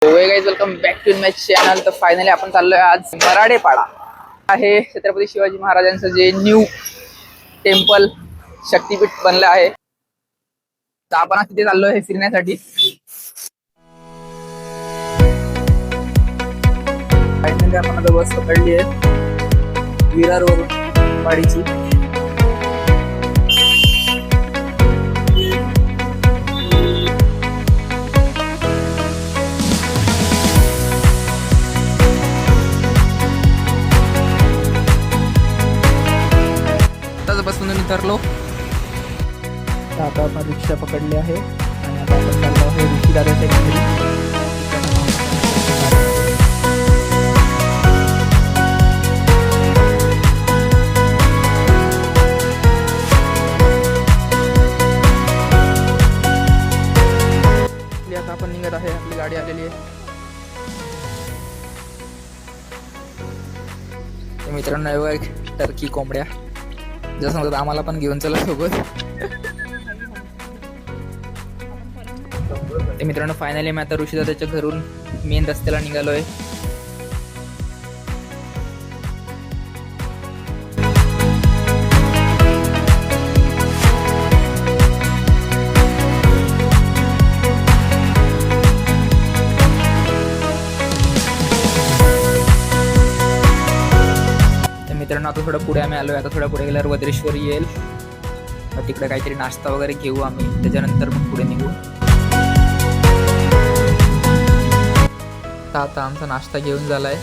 Welcome back to my channel. तर finally आपण चाललोय आज मराडेपाडा आहे. छत्रपती शिवाजी महाराजांचं जे न्यू टेम्पल शक्तीपीठ बनलं आहे, तर आपण आज तिथे चाललोय हे फिरण्यासाठी. फायनली आपण आता बस पकडली आहे विरारवरून वाडीची. बसून उतरलो. आता आपण रिक्षा पकडली आहे आणि आता आपण चाललो आहे ऋषीदादाच्या घरी. आता आपण निघत आहे, आपली गाडी आलेली आहे. मित्रांनो एक टर्की कोंबड्या जसं म्हणतात आम्हाला पण घेऊन चला सोबत. ते मित्रांनो फायनली मी आता ऋषीदादाच्या घरून मेन रस्त्याला निघालोय. मित्रांनो आता थोडं पुढे आम्ही आलोय. आता थोडं पुढे गेल्यावर वज्रेश्वर येईल. तिकडे काहीतरी नाश्ता वगैरे घेऊ आम्ही, त्याच्यानंतर मग पुढे निघू. आता आमचा नाश्ता घेऊन झालाय.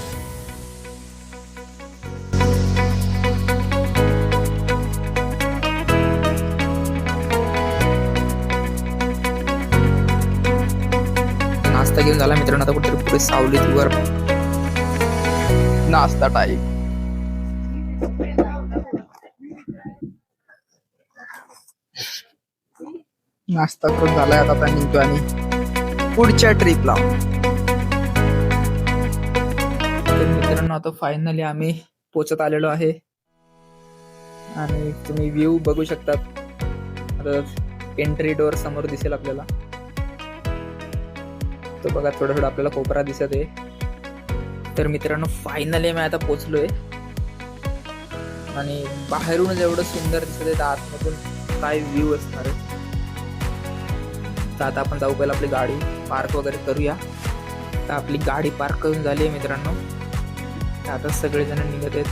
नाश्ता घेऊन झाला मित्रांनो. आता कुठेतरी पुढे सावलीत वर नाश्ता टाईप. नाश्ता करून झालाय. आता निघतो आणि पुढच्या ट्रिपला. मित्रांनो आता फायनली आम्ही पोचत आलेलो आहे आणि तुम्ही व्ह्यू बघू शकतात. आता एंट्री डोअर समोर दिसेल आपल्याला. तो बघा थोडं थोडं आपल्याला कोपरा दिसत आहे. तर मित्रांनो फायनली मी आता पोचलोय आणि बाहेरून एवढं सुंदर दिसत आहे, आतमधून काय व्ह्यू असणार आहे. तर आता आपण जाऊ, पहिला आपली गाडी पार्क वगैरे करूया. तर आपली गाडी पार्क करून झाली आहे मित्रांनो. आता सगळेजण निघत आहेत.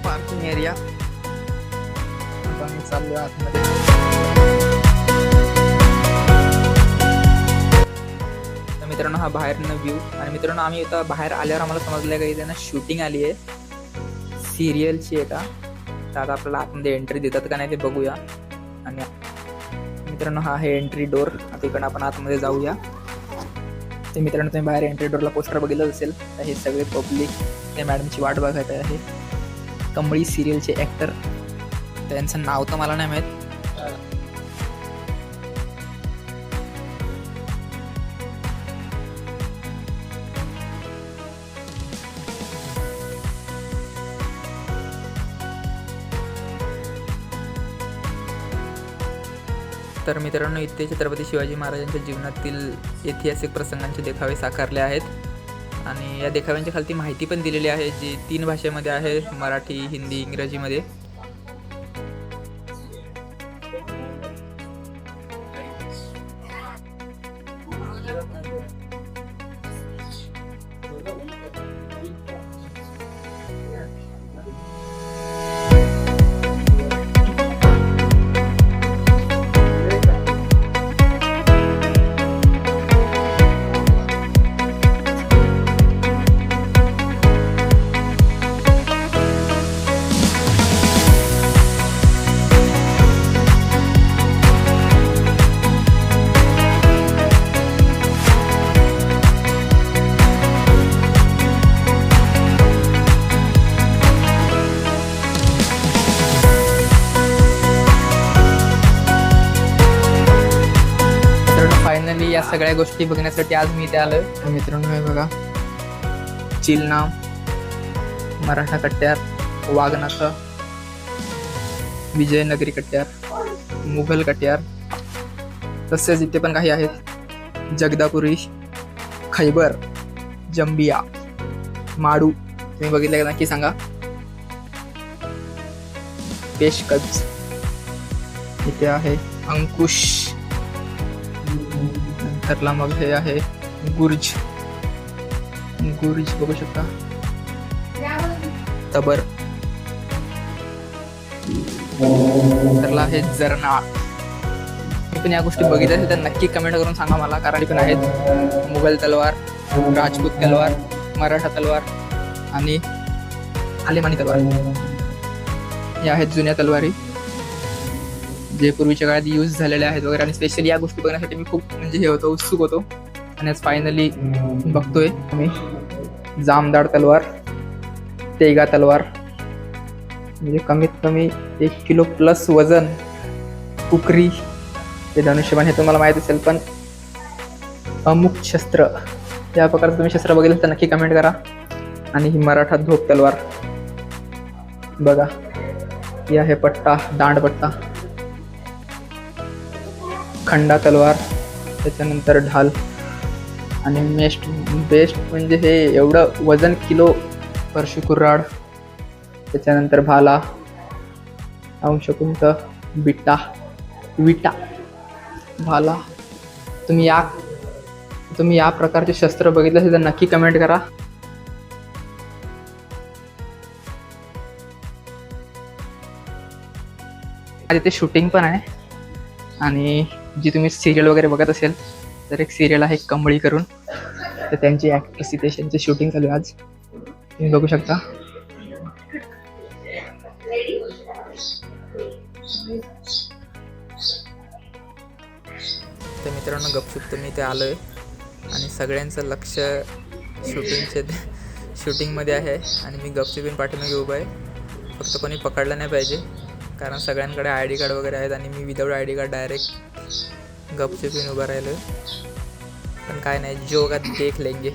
Parking area. आता मी चाललोय आतमध्ये. तर मित्रांनो हा बाहेरनं व्ह्यू. आणि मित्रांनो आम्ही आता बाहेर आल्यावर आम्हाला समजलं का इथे ना शूटिंग आली आहे सिरियलची आहे का. तर आता आपल्याला आतमध्ये एंट्री देतात का नाही ते बघूया. आणि मित्रांनो हा आहे एंट्री डोर. आता इकडं आपण आतमध्ये जाऊया. ते मित्रांनो तुम्ही बाहेर एंट्री डोरला पोस्टर बघितलं असेल. तर हे सगळे पब्लिक त्या मॅडमची वाट बघत आहे. कमळी सिरियलचे ॲक्टर. त्यांचं नाव तर मला नाही माहीत. तर मित्रांनो इथे छत्रपती शिवाजी महाराजांच्या जीवनातील ऐतिहासिक प्रसंगांचे देखावे साकारले आहेत. आणि या देखाव्यांच्या खालती माहिती पण दिलेली आहे, जी 3 भाषेमध्ये आहे, मराठी, हिंदी, इंग्रजीमध्ये. फायनली या सगळ्या गोष्टी बघण्यासाठी आज मी इथे आलोय. मित्रांनो हे बघा, चिलनाम, मराठा कट्ट्यार, वाघनाथ, विजयनगरी कट्ट्यार. मुघल कट्यार. तसेच इथे पण काही आहेत. जगदापुरी, खैबर, जंबिया, माडू. तुम्ही बघितलं का नक्की सांगा. पेशकज इथे आहे. अंकुश. नंतरला मग हे आहे गुर्ज. गुर्ज बघू शकता. तबर. नंतरला आहे जरना. मी पण या गोष्टी बघितल्या असेल तर नक्की कमेंट करून सांगा मला, कारण पण आहेत मुघल तलवार, राजपूत तलवार, मराठा तलवार आणि आलेमानी तलवार. या आहेत जुन्या तलवारी जे पूर्वीच्या काळात यूज झालेले आहेत वगैरे. आणि स्पेशली या गोष्टी बघण्यासाठी मी खूप म्हणजे हे होतो, उत्सुक होतो. आणि आज फायनली बघतोय मी. जामदार तलवार, तेगा तलवार, म्हणजे कमीत कमी 1 किलो प्लस वजन. कुकरी, हे धनुष्यबाण, हे तुम्हाला माहीत असेल. पण अमुक शस्त्र, या प्रकारचं तुम्ही शस्त्र बघितलं तर नक्की कमेंट करा. आणि ही मराठा धोप तलवार बघा. ही आहे पट्टा, दांडपट्टा. खंडा तलवार, त्याच्यानंतर ढाल. आणि बेस्ट म्हणजे हे एवढं वजन किलो परशु कुऱ्हाड. त्याच्यानंतर भाला, अंशकुंत, बिट्टा, विटा, भाला. तुम्ही या प्रकारचे शस्त्र बघितले असेल तर नक्की कमेंट करा. इथे शूटिंग पण आहे. आणि जी तुम्ही सिरियल वगैरे बघत असेल तर एक सिरियल आहे कमळी करून, तर त्यांची ॲक्ट्रेस इथे त्यांची शूटिंग चालू आहे आज. तुम्ही बघू शकता. तर मित्रांनो, गपचूप तर मी इथे आलो आहे आणि सगळ्यांचं लक्ष शूटिंगमध्ये आहे. आणि मी गपचूपीन पाठीमागे उभा आहे. फक्त कोणी पकडलं नाही पाहिजे, कारण सगळ्यांकडे ID कार्ड वगैरे आहेत आणि मी विदाऊट ID कार्ड डायरेक्ट गपचूपीन उभा राहिलो आहे. पण काय नाही, जो होगा देख लेंगे.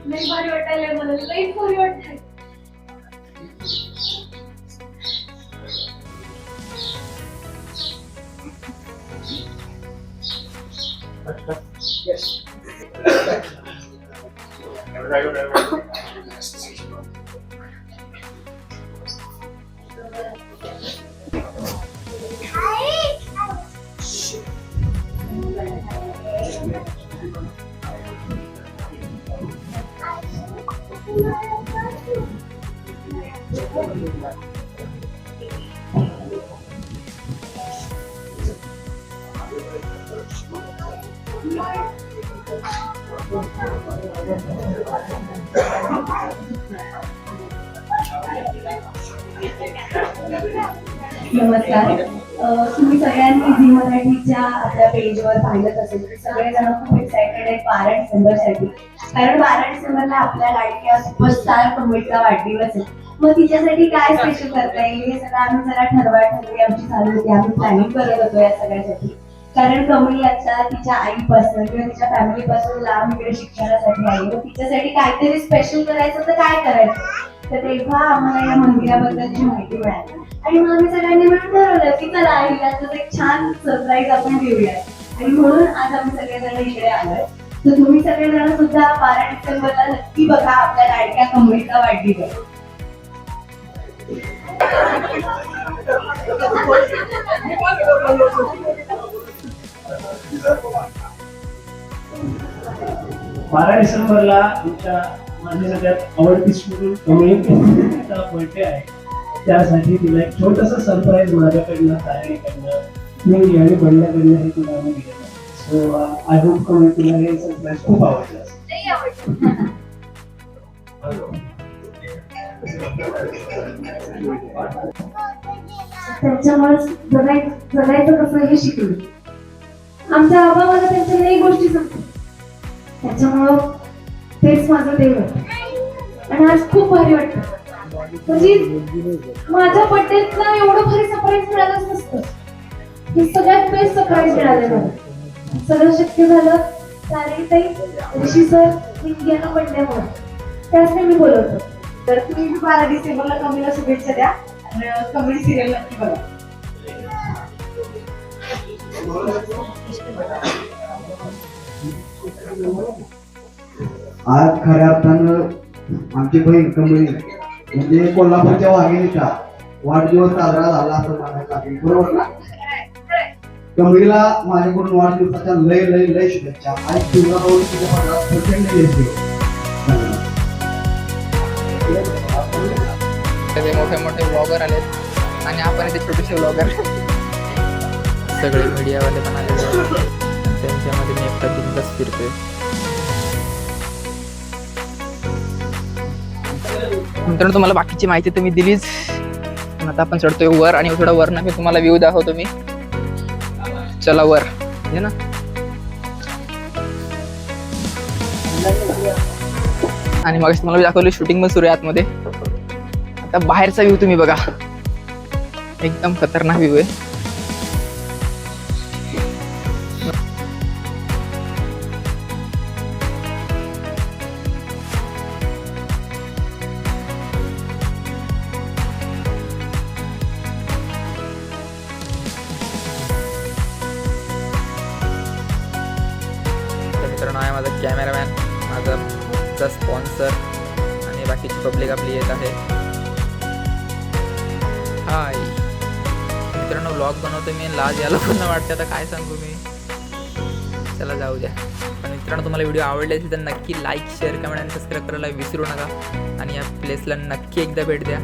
लई भारी वाटायला मला, लई भारी वाटतंय. नमस्कार. तुम्ही सगळ्यांनी झी मराठीच्या आपल्या पेजवर पाहिलंच असेल की सगळेजण खूप एक्साइटेड आहेत 12 डिसेंबरसाठी. कारण 12 डिसेंबरला आपल्या लाडक्या सुपरस्टार कमळीचा वाढदिवस आहे. मग तिच्यासाठी काय स्पेशल करता येईल हे सगळं आम्ही जरा ठरवाठरवी आमची चालू होती. आम्ही प्लॅनिंग करत होतो या सगळ्यासाठी. कारण कमळी आता तिच्या आईपासून किंवा तिच्या फॅमिलीपासून लांब इकडे शिक्षणासाठी आली. मग तिच्यासाठी काहीतरी स्पेशल करायचं तर काय करायचं, तर तेव्हा आम्हाला या मंदिराबद्दलची माहिती मिळाली. आणि मग आम्ही सगळ्यांनी मिळून ठरवलं की चला हिला एक छान सरप्राईज आपण देऊया. आणि म्हणून आज आम्ही सगळेजण इकडे आलोय. तर तुम्ही सगळेजण सुद्धा 12 डिसेंबरला नक्की बघा आपल्या लाडक्या कमळीचा वाढदिवस. 12 डिसेंबरला आमच्या माझी सगळ्यात आवडती स्टुडंट कमळीचा बर्थडे आहे. त्यासाठी तिला एक छोटंसं सरप्राईज माझ्याकडनं तयारीकडनं मी आणि बंड्याकडनं हे तुला आम्ही दिलेलं. सो आय होप कमळी तुला हे सरप्राईज खूप आवडलं असेल. त्यांच्यामुळे जगायचं कसं हे शिकलो. आमच्या आबा मला त्यांच्या लई गोष्टी सांगतात, त्याच्यामुळं तेच माझं देव आहे. आणि आज खूप भारी वाटतं, म्हणजे माझ्या बर्थडेला एवढं भारी सरप्राईज मिळालंच नसतं. हे सगळ्यात बेस्ट सरप्राईज मिळालं मला. सगळं शक्य झालं ताई, ऋषी सर, इंडियाला पडल्यामुळे. त्याच मी बोलवतो. तर तुम्ही 12 डिसेंबरला कमीला शुभेच्छा द्या आणि कमेडी सिरियल नक्की बघा. आज खऱ्या अर्थानं आमची बहीण कमळी म्हणजे कोल्हापूरच्या वाघिणीचा वाढदिवस साजरा झाला असं म्हणायला लागेल, बरोबर ना? कमळीला माझ्याकडून वाढदिवसाच्या लय लय लय शुभेच्छा. आणि तुझा भाऊ तुझ्या पत्रात प्रचंड यश. ते मोठे मोठे ब्लॉगर आलेत आणि आपण ते छोटेसे ब्लॉगर. सगळे मीडियावाले पण आलेले आहेत. त्यांच्यामध्ये मी एकटा बिंदास फिरतोय. मित्रांनो, तुम्हाला बाकीची माहिती तर मी दिलीच, पण आता आपण चढतोय वर आणि थोडा वर ना मी तुम्हाला व्ह्यू दाखवतो. मी चला वर हे ना. आणि मग तुम्हाला दाखवलं शूटिंग पण सुरू आहे आतमध्ये. आता बाहेरचा व्ह्यू तुम्ही बघा, एकदम खतरनाक व्ह्यू आहे. तर मित्रांनो, आहे माझा कॅमेरामॅन, माझा स्पॉन्सर आणि बाकीची पब्लिक आपली येत आहे. हाय मित्रांनो, व्लॉग बनवतो मी, लाज याला पण वाटते, आता काय सांगू मी. चला जाऊ द्या. पण मित्रांनो, तुम्हाला व्हिडिओ आवडले असेल तर नक्की लाईक, शेअर, कमेंट आणि सबस्क्राईब करायला विसरू नका. आणि या प्लेसला नक्की एकदा भेट द्या.